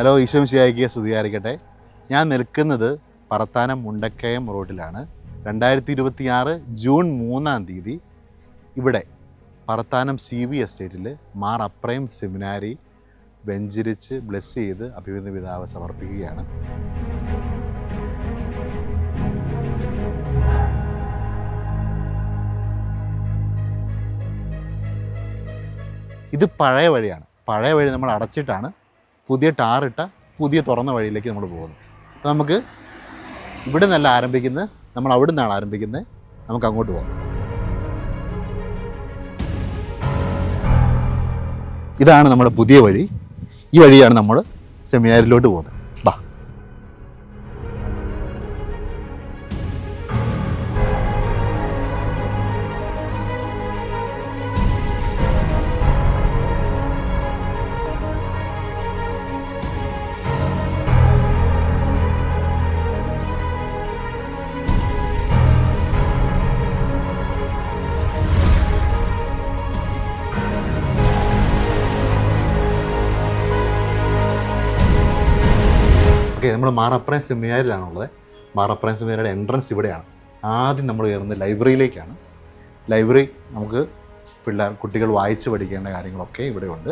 Hello, Isho മിശിഹായ്ക്ക് സ്തുതിയായിരിക്കട്ടെ. ഞാൻ നിൽക്കുന്നത് പറത്താനം മുണ്ടക്കയം റോഡിലാണ്. 2026 ജൂൺ 3 ഇവിടെ പറത്താനം CB എസ്റ്റേറ്റിൽ മാർ അപ്രൈം സെമിനാരി വെഞ്ചരിച്ച് ബ്ലെസ് ചെയ്ത് അഭിവന്ദ പിതാവ് സമർപ്പിക്കുകയാണ്. ഇത് പഴയ വഴിയാണ്. പഴയ വഴി നമ്മൾ അടച്ചിട്ടാണ് പുതിയ ടാറിട്ട പുതിയ തുറന്ന വഴിയിലേക്ക് നമ്മൾ പോകുന്നത്. അപ്പോൾ നമുക്ക് ഇവിടെ നിന്നല്ല ആരംഭിക്കുന്നത്, നമ്മൾ അവിടെ നിന്നാണ് ആരംഭിക്കുന്നത്. നമുക്ക് അങ്ങോട്ട് പോകാം. ഇതാണ് നമ്മുടെ പുതിയ വഴി. ഈ വഴിയാണ് നമ്മൾ സെമിനാരിലോട്ട് പോകുന്നത്. ബാ. ഓക്കെ, നമ്മൾ മാർ അപ്രൈം സെമിനാരിലാണുള്ളത്. മാർ അപ്രൈം സെമിനാരിയുടെ എൻട്രൻസ് ഇവിടെയാണ്. ആദ്യം നമ്മൾ കയറുന്നത് ലൈബ്രറിയിലേക്കാണ്. ലൈബ്രറി നമുക്ക് കുട്ടികൾ വായിച്ച് പഠിക്കേണ്ട കാര്യങ്ങളൊക്കെ ഇവിടെയുണ്ട്.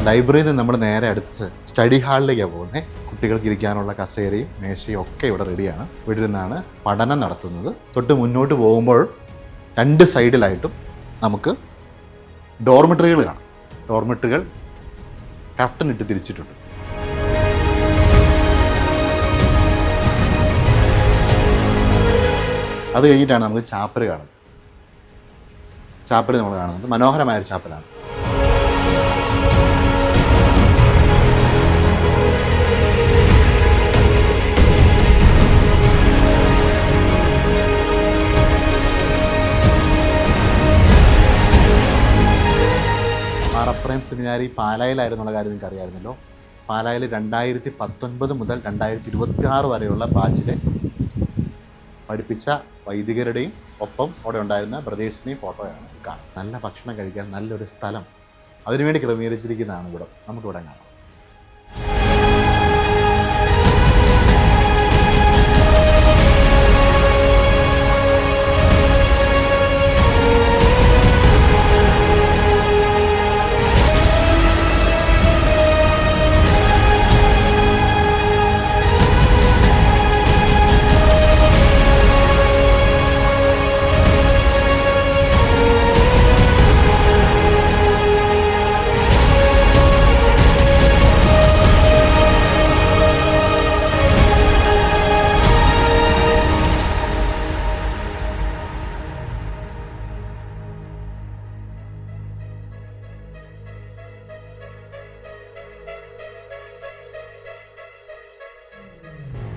ലൈബ്രറിയിൽ നിന്ന് നമ്മൾ നേരെ അടുത്ത് സ്റ്റഡി ഹാളിലേക്കാണ് പോകുന്നത്. കുട്ടികൾക്ക് ഇരിക്കാനുള്ള കസേരയും മേശയും ഒക്കെ ഇവിടെ റെഡിയാണ്. ഇവിടെ നിന്നാണ് പഠനം നടത്തുന്നത്. തൊട്ട് മുന്നോട്ട് പോകുമ്പോൾ രണ്ട് സൈഡിലായിട്ടും നമുക്ക് ഡോർമെട്രികൾ കാണാം. ഡോർമെട്രികൾ കർട്ടൻ ഇട്ട് തിരിച്ചിട്ടുണ്ട്. അത് കഴിഞ്ഞിട്ടാണ് നമുക്ക് ചാപ്പൽ കാണുന്നത്. ചാപ്പൽ നമ്മൾ കാണുന്നത് മനോഹരമായൊരു ചാപ്പലാണ്. മാർ അപ്രൈം സെമിനാരി പാലായിലായിരുന്നുള്ള കാര്യം നിങ്ങൾക്ക് അറിയാമായിരുന്നല്ലോ. പാലായിൽ 2019 മുതൽ 2026 വരെയുള്ള ബാച്ചിലെ പഠിപ്പിച്ച വൈദികരുടെയും ഒപ്പം അവിടെ ഉണ്ടായിരുന്ന ബ്രദേഴ്സിൻ്റെയും ഫോട്ടോയാണ് കാണാം. നല്ല ഭക്ഷണം കഴിക്കാൻ നല്ലൊരു സ്ഥലം അതിനുവേണ്ടി ക്രമീകരിച്ചിരിക്കുന്നതാണ് ഇവിടെ. നമുക്കിവിടെ കാണാം.